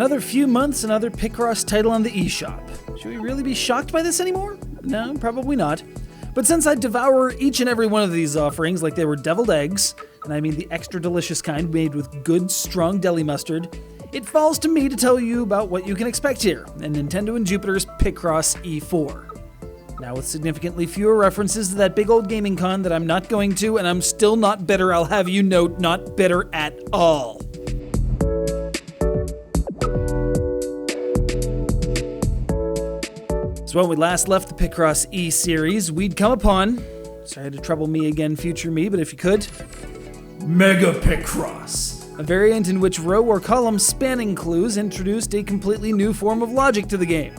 Another few months, another PICROSS title on the eShop. Should we really be shocked by this anymore? No, probably not. But since I devour each and every one of these offerings like they were deviled eggs, and I mean the extra delicious kind made with good, strong deli mustard, it falls to me to tell you about what you can expect here in Nintendo and Jupiter's PICROSS E4. Now with significantly fewer references to that big old gaming con that I'm not going to, and I'm still not bitter, I'll have you note, not bitter at all. So when we last left the PICROSS E series, we'd come upon, sorry to trouble me again, future me, but if you could, Mega PICROSS, a variant in which row or column spanning clues introduced a completely new form of logic to the game.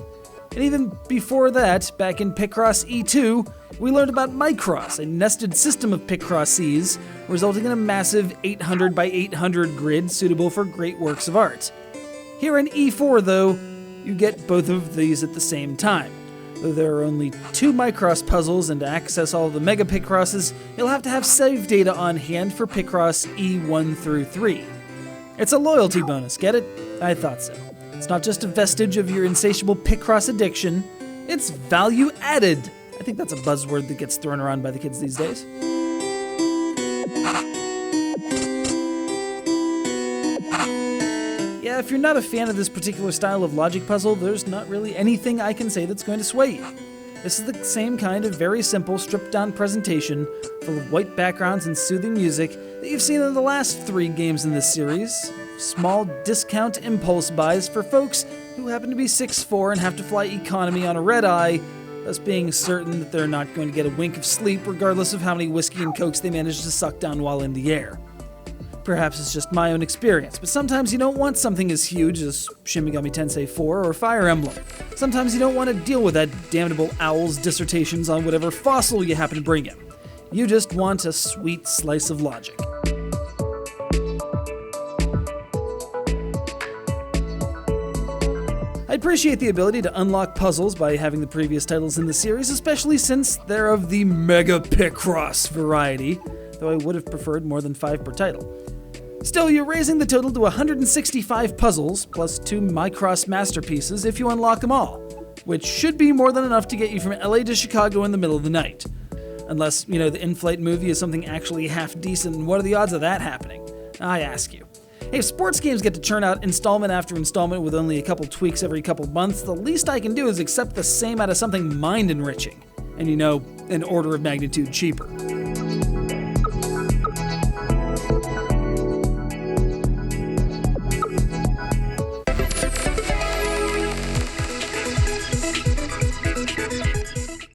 And even before that, back in PICROSS E2, we learned about Micross, a nested system of PICROSSes, resulting in a massive 800 by 800 grid suitable for great works of art. Here in E4, though, you get both of these at the same time. Though there are only 2 Micross puzzles, and to access all of the Mega PICROSSes, you'll have to have save data on hand for PICROSS E1 through 3. It's a loyalty bonus, get it? I thought so. It's not just a vestige of your insatiable PICROSS addiction, it's value added. I think that's a buzzword that gets thrown around by the kids these days. Yeah, if you're not a fan of this particular style of logic puzzle, there's not really anything I can say that's going to sway you. This is the same kind of very simple, stripped-down presentation, full of white backgrounds and soothing music, that you've seen in the last 3 games in this series. Small discount impulse buys for folks who happen to be 6'4" and have to fly economy on a red-eye, thus being certain that they're not going to get a wink of sleep regardless of how many whiskey and cokes they manage to suck down while in the air. Perhaps it's just my own experience, but sometimes you don't want something as huge as Shin Megami Tensei 4 or Fire Emblem. Sometimes you don't want to deal with that damnable owl's dissertations on whatever fossil you happen to bring in. You just want a sweet slice of logic. I appreciate the ability to unlock puzzles by having the previous titles in the series, especially since they're of the Mega PICROSS variety, though I would have preferred more than 5 per title. Still, you're raising the total to 165 puzzles, plus 2 Micross masterpieces if you unlock them all, which should be more than enough to get you from LA to Chicago in the middle of the night. Unless, the in-flight movie is something actually half decent, and what are the odds of that happening? I ask you. Hey, if sports games get to churn out installment after installment with only a couple tweaks every couple months, the least I can do is accept the same out of something mind-enriching, and an order of magnitude cheaper.